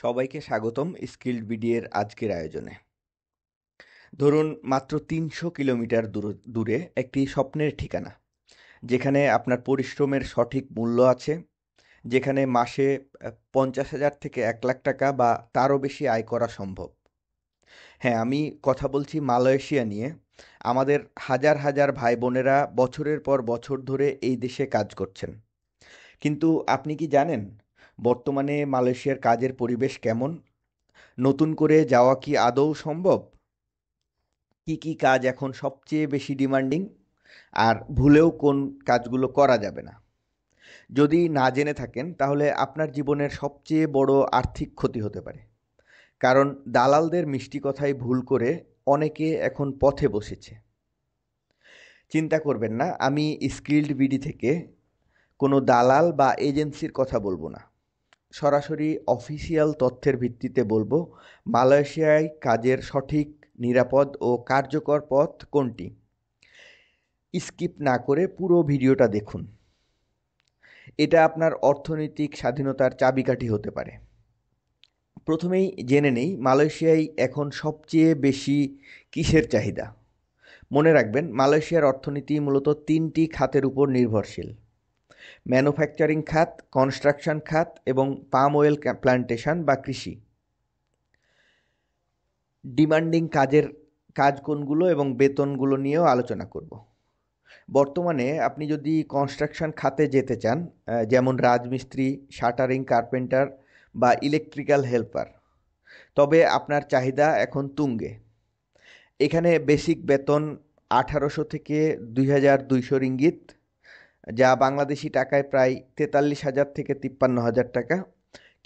সবাইকে স্বাগতম skilled BD এর আজকের আয়োজনে। ধরুন মাত্র ৩০০ কিলোমিটার দূরে একটি স্বপ্নের ঠিকানা, যেখানে আপনার পরিশ্রমের সঠিক মূল্য আছে, যেখানে মাসে ৫০,০০০ থেকে ১,০০,০০০ টাকা বা তারও বেশি আয় করা সম্ভব। হ্যাঁ, আমি কথা বলছি মালয়েশিয়া নিয়ে। আমাদের হাজার হাজার ভাই বোনেরা বছরের পর বছর ধরে এই দেশে কাজ করছেন। কিন্তু আপনি কি জানেন বর্তমানে মালয়েশিয়ার কাজের পরিবেশ কেমন? নতুন করে যাওয়া কি আদৌ সম্ভব? কি কি কাজ এখন সবচেয়ে বেশি ডিমান্ডিং, আর ভুলেও কোন কাজগুলো করা যাবে না? যদি না জেনে থাকেন তাহলে আপনার জীবনের সবচেয়ে বড় আর্থিক ক্ষতি হতে পারে, কারণ দালালদের মিষ্টি কথায় ভুল করে অনেকে এখন পথে বসেছে। চিন্তা করবেন না, আমি স্কিল্ড বিডি থেকে কোনো দালাল বা এজেন্সির কথা বলবো না। সরাসরি অফিসিয়াল তথ্যের ভিত্তিতে বলবো মালয়েশিয়ায় কাজের সঠিক, নিরাপদ ও কার্যকর পথ কোনটি। স্কিপ না করে পুরো ভিডিওটা দেখুন। এটা আপনার অর্থনৈতিক স্বাধীনতার চাবিকাঠি হতে পারে। প্রথমেই জেনে নেই মালয়েশিয়ায় এখন সবচেয়ে বেশি কিসের চাহিদা। মনে রাখবেন, মালয়েশিয়ার অর্থনীতি মূলত তিনটি খাতের উপর নির্ভরশীল: ম্যানুফ্যাকচারিং খাত, কনস্ট্রাকশন খাত এবং পাম অয়েল প্ল্যান্টেশন বা কৃষি। ডিমান্ডিং কাজ কোনগুলো এবং বেতনগুলো নিয়েও আলোচনা করব। বর্তমানে আপনি যদি কনস্ট্রাকশন খাতে যেতে চান, যেমন রাজমিস্ত্রি, শাটারিং কার্পেন্টার বা ইলেকট্রিক্যাল হেল্পার, তবে আপনার চাহিদা এখন তুঙ্গে। এখানে বেসিক বেতন ১৮০০ থেকে ২,২০০ রিঙ্গিত, যা বাংলাদেশি টাকায় প্রায় ৪৩,০০০ থেকে ৫৩,০০০ টাকা।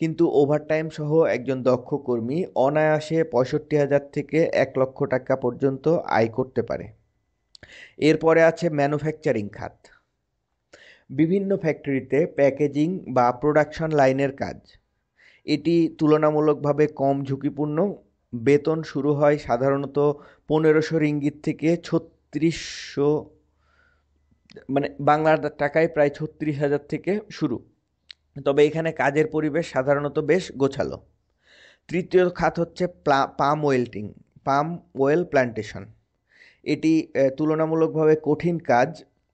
কিন্তু ওভারটাইম সহ একজন দক্ষ কর্মী অনায়াসে ৬৫,০০০ থেকে ১,০০,০০০ টাকা পর্যন্ত আয় করতে পারে। এরপরে আছে ম্যানুফ্যাকচারিং খাত। বিভিন্ন ফ্যাক্টরিতে প্যাকেজিং বা প্রোডাকশন লাইনের কাজ। এটি তুলনামূলকভাবে কম ঝুঁকিপূর্ণ। বেতন শুরু হয় সাধারণত ১৫০০ রিঙ্গিত থেকে ৩৬০০, মানে বাংলা টাকায় প্রায় ৩৬,০০০ থেকে শুরু। তবে এখানে কাজের পরিবেশ সাধারণত বেশ গোছালো। তৃতীয় খাত হচ্ছে পাম ওয়েল প্ল্যান্টেশন। এটি তুলনামূলকভাবে কঠিন কাজ।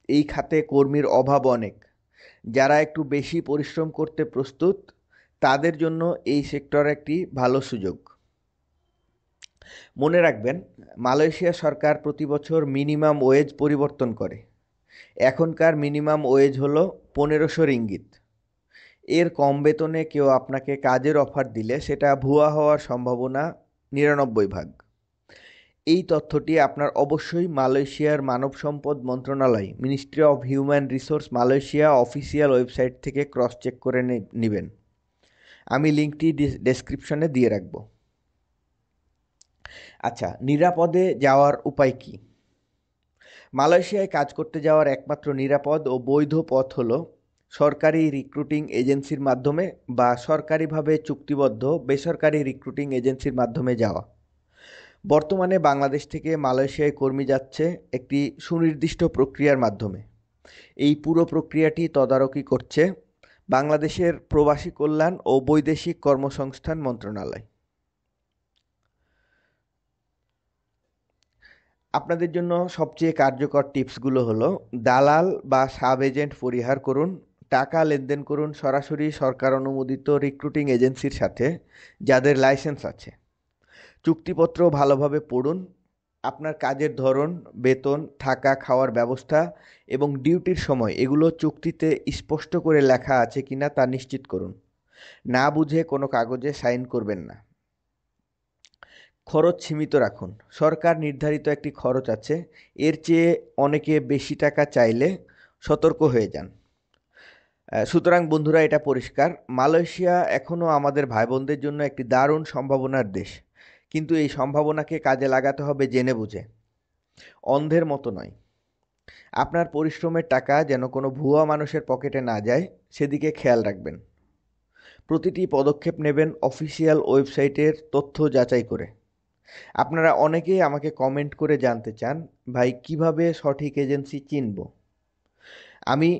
এই খাতে কর্মীর অভাব অনেক। যারা একটু বেশি পরিশ্রম করতে প্রস্তুত, তাদের জন্য এই সেক্টর একটি ভালো সুযোগ। মনে রাখবেন, মালয়েশিয়া সরকার প্রতি বছর মিনিমাম ওয়েজ পরিবর্তন করে। এখনকার মিনিমাম ওয়েজ হলো ১৫০০ রিঙ্গিত। এর কম বেতনে কেউ আপনাকে কাজের অফার দিলে সেটা ভুয়া হওয়ার সম্ভাবনা ৯৯ ভাগ। এই তথ্যটি আপনার অবশ্যই মালয়েশিয়ার মানব সম্পদ মন্ত্রণালয়, ministry of human resource Malaysia official website থেকে ক্রস চেক করে নেবেন। আমি লিঙ্কটি ডেসক্রিপশনে দিয়ে রাখব। আচ্ছা, নিরাপদে যাওয়ার উপায় কি? মালয়েশিয়ায় কাজ করতে যাওয়ার একমাত্র নিরাপদ ও বৈধ পথ হলো সরকারি রিক্রুটিং এজেন্সির মাধ্যমে বা সরকারিভাবে চুক্তিবদ্ধ বেসরকারি রিক্রুটিং এজেন্সির মাধ্যমে যাওয়া। বর্তমানে বাংলাদেশ থেকে মালয়েশিয়ায় কর্মী যাচ্ছে একটি সুনির্দিষ্ট প্রক্রিয়ার মাধ্যমে। এই পুরো প্রক্রিয়াটি তদারকি করছে বাংলাদেশের প্রবাসী কল্যাণ ও বৈদেশিক কর্মসংস্থান মন্ত্রণালয়। আপনাদের জন্য সবচেয়ে কার্যকর টিপসগুলো হলো: দালাল বা সাব এজেন্ট পরিহার করুন। টাকা লেনদেন করুন সরাসরি সরকার অনুমোদিত রিক্রুটিং এজেন্সির সাথে, যাদের লাইসেন্স আছে। চুক্তিপত্র ভালোভাবে পড়ুন। আপনার কাজের ধরন, বেতন, থাকা খাওয়ার ব্যবস্থা এবং ডিউটির সময় এগুলো চুক্তিতে স্পষ্ট করে লেখা আছে কিনা তা নিশ্চিত করুন। না বুঝে কোনো কাগজে সাইন করবেন না। খরচ সীমিত রাখুন। সরকার নির্ধারিত একটি খরচ আছে, এর চেয়ে অনেকে বেশি টাকা চাইলে সতর্ক হয়ে যান। সুতরাং বন্ধুরা, এটা পরিষ্কার, মালয়েশিয়া এখনও আমাদের ভাই বোনদের জন্য একটি দারুণ সম্ভাবনার দেশ। কিন্তু এই সম্ভাবনাকে কাজে লাগাতে হবে জেনে বুঝে, অন্ধের মতো নয়। আপনার পরিশ্রমের টাকা যেন কোনো ভুয়া মানুষের পকেটে না যায়, সেদিকে খেয়াল রাখবেন। প্রতিটি পদক্ষেপ নেবেন অফিসিয়াল ওয়েবসাইটের তথ্য যাচাই করে। আপনারা অনেকেই আমাকে কমেন্ট করে জানতে চান, ভাই কিভাবে সঠিক এজেন্সি চিনব। আমি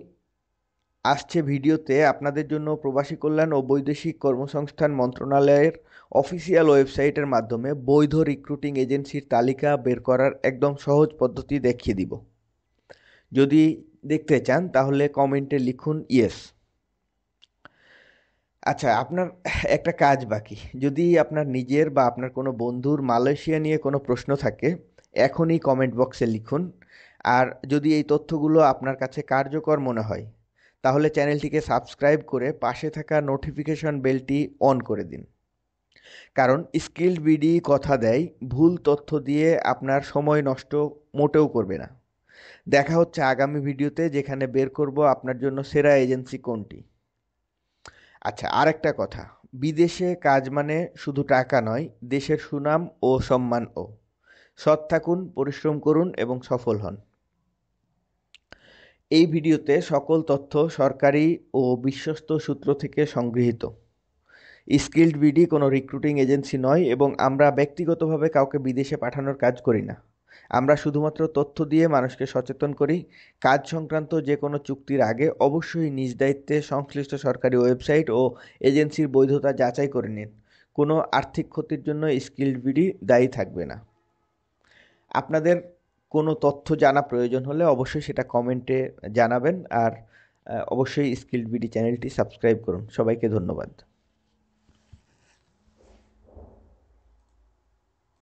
আসছে ভিডিওতে আপনাদের জন্য প্রবাসী কল্যাণ ও বৈদেশিক কর্মসংস্থান মন্ত্রণালয়ের অফিসিয়াল ওয়েবসাইটের মাধ্যমে বৈধ রিক্রুটিং এজেন্সির তালিকা বের করার একদম সহজ পদ্ধতি দেখিয়ে দিব। যদি দেখতে চান তাহলে কমেন্টে লিখুন ইয়েস। আচ্ছা, আপনার একটা কাজ বাকি। যদি আপনার নিজের বা আপনার কোনো বন্ধুর মালয়েশিয়া নিয়ে কোনো প্রশ্ন থাকে, এখনই কমেন্ট বক্সে লিখুন। আর যদি এই তথ্যগুলো আপনার কাছে কার্যকর মনে হয়, তাহলে চ্যানেলটিকে সাবস্ক্রাইব করে পাশে থাকা নোটিফিকেশন বেলটি অন করে দিন। কারণ স্কিল্ড বিডি কথা দেয়, ভুল তথ্য দিয়ে আপনার সময় নষ্ট মোটেও করবে না। দেখা হচ্ছে আগামী ভিডিওতে, যেখানে বের করব আপনার জন্য সেরা এজেন্সি কোনটি। আচ্ছা, আরেকটা কথা, বিদেশে কাজ মানে শুধু টাকা নয়, দেশের সুনাম ও সম্মানও। সৎ থাকুন, পরিশ্রম করুন এবং সফল হন। এই ভিডিওতে সকল তথ্য সরকারি ও বিশ্বস্ত সূত্র থেকে সংগৃহীত। স্কিল্ড বিডি কোনো রিক্রুটিং এজেন্সি নয় এবং আমরা ব্যক্তিগতভাবে কাউকে বিদেশে পাঠানোর কাজ করি না। আমরা শুধুমাত্র তথ্য দিয়ে মানুষকে সচেতন করি। কাজ সংক্রান্ত যে কোনো চুক্তির আগে অবশ্যই নিজ দায়িত্বে সংশ্লিষ্ট সরকারি ওয়েবসাইট ও এজেন্সির বৈধতা যাচাই করে নিন। কোনো আর্থিক ক্ষতির জন্য স্কিল্ড বিডি দায়ী থাকবে না। আপনাদের কোনো তথ্য জানা প্রয়োজন হলে অবশ্যই সেটা কমেন্টে জানাবেন। আর অবশ্যই স্কিল্ড বিডি চ্যানেলটি সাবস্ক্রাইব করুন। সবাইকে ধন্যবাদ।